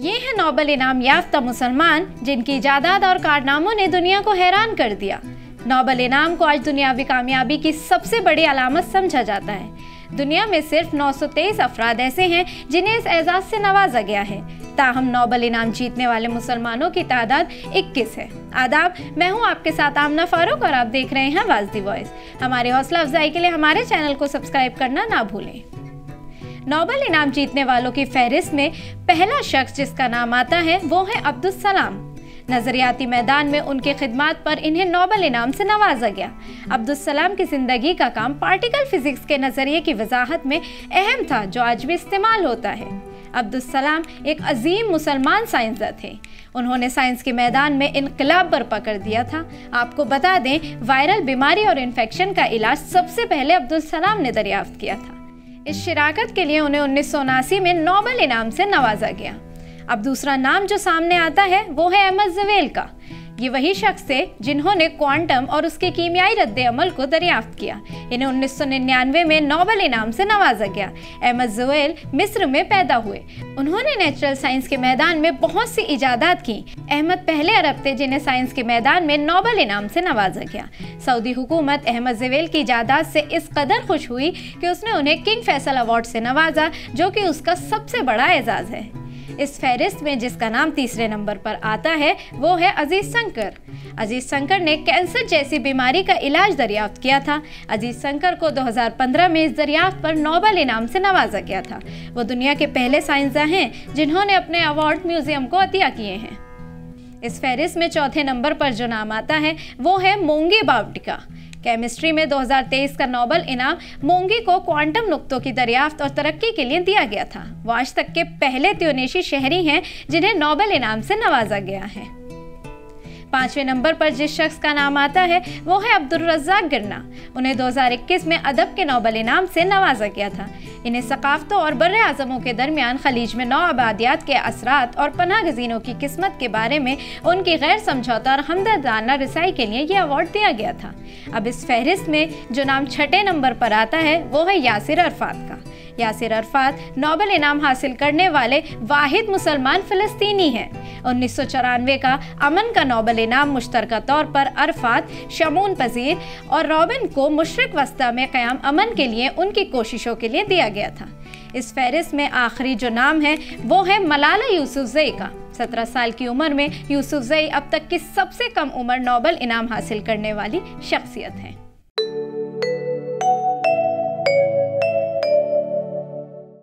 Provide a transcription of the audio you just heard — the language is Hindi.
ये है नोबेल इनाम याफ्ता मुसलमान जिनकी इजादात और कारनामों ने दुनिया को हैरान कर दिया। नोबेल इनाम को आज दुनियावी कामयाबी की सबसे बड़ी अलामत समझा जाता है। दुनिया में सिर्फ 923 अफराद ऐसे हैं जिन्हें इस एजाज से नवाजा गया है। ताहम नोबेल इनाम जीतने वाले मुसलमानों की तादाद 21 है। आदाब, मैं हूं आपके साथ आमना फारूक और आप देख रहे हैं आवाज़ दी वॉइस। हमारी हौसला अफजाई के लिए हमारे चैनल को सब्सक्राइब करना ना भूलें। नोबेल इनाम जीतने वालों की फहरिस्त में पहला शख्स जिसका नाम आता है वो है अब्दुल सलाम। नजरियाती मैदान में उनकी खिदमात पर इन्हें नोबेल इनाम से नवाजा गया। अब्दुल सलाम की जिंदगी का काम पार्टिकल फिजिक्स के नजरिए की वजाहत में अहम था जो आज भी इस्तेमाल होता है। अब्दुल सलाम एक अजीम मुसलमान साइंसदान थे। उन्होंने साइंस के मैदान में इनकलाब बर्पा कर दिया था। आपको बता दें, वायरल बीमारी और इन्फेक्शन का इलाज सबसे पहले अब्दुल सलाम ने दरियाफ्त किया था। इस शिराकत के लिए उन्हें 1979 में नोबेल इनाम से नवाजा गया। अब दूसरा नाम जो सामने आता है वो है अहमद ज़वेल का। ये वही शख्स थे जिन्होंने क्वांटम और उसके कीमियाई रद्द अमल को दरियाफ्त किया। इन्हें 1999 में नोबेल इनाम से नवाजा गया। अहमद ज़वेल मिस्र में पैदा हुए। उन्होंने नेचुरल साइंस के मैदान में बहुत सी इजादात की। अहमद पहले अरब थे जिन्हें साइंस के मैदान में नोबेल इनाम से नवाजा गया। सऊदी हुकूमत अहमद ज़वेल की इजादात से इस कदर खुश हुई कि उसने उन्हें किंग फैसल अवार्ड से नवाजा, जो कि उसका सबसे बड़ा एजाज़ है। इस फहरिस्त में जिसका नाम तीसरे नंबर पर आता है वो है अजीज शंकर। अजीज शंकर ने कैंसर जैसी बीमारी का इलाज दरियाफ्त किया था। अजीज शंकर को 2015 में इस दरियाफ्त पर नोबेल इनाम से नवाजा गया था। वो दुनिया के पहले साइंसदान हैं जिन्होंने अपने अवार्ड म्यूजियम को अतिया किए हैं। इस फहरिस्त में चौथे नंबर पर जो नाम आता है वो है मोंगी बावटिका। केमिस्ट्री में 2023 का नोबेल इनाम मोंगी को क्वांटम नुक्तों की दरियाफ्त और तरक्की के लिए दिया गया था। वो आज तक के पहले त्यूनेशी शहरी हैं जिन्हें नोबेल इनाम से नवाजा गया है। पांचवें नंबर पर जिस शख्स का नाम आता है वो है अब्दुल रज़्ज़ाक गिरना। उन्हें 2021 में अदब के नोबेल इनाम से नवाजा गया था। इन्हें सकाफ़तों और बर्रे आज़मों के दरमियान खलीज में नौ आबादियात के असरात और पनाह गज़ीनों की किस्मत के बारे में उनकी गैर समझौता और हमदर्दाना रसाई के लिए यह अवार्ड दिया गया था। अब इस फहरिस्त में जो नाम छठे नंबर पर आता है वो है यासिर अरफात का। यासिर अरफात नोबेल इनाम हासिल करने वाले वाहिद मुसलमान फ़लस्तीनी हैं। 1994 का अमन का नोबेल इनाम मुश्तरका तौर पर अरफात, शमून पजीर और रॉबिन को मशरिक़ वस्ता में क़याम अमन के लिए उनकी कोशिशों के लिए दिया गया था। इस फहरिस्त में आखिरी जो नाम है वो है मलाला यूसुफ़ज़ई का। 17 साल की उम्र में यूसुफ़ज़ई अब तक की सबसे कम उम्र नोबेल इनाम हासिल करने वाली शख्सियत है।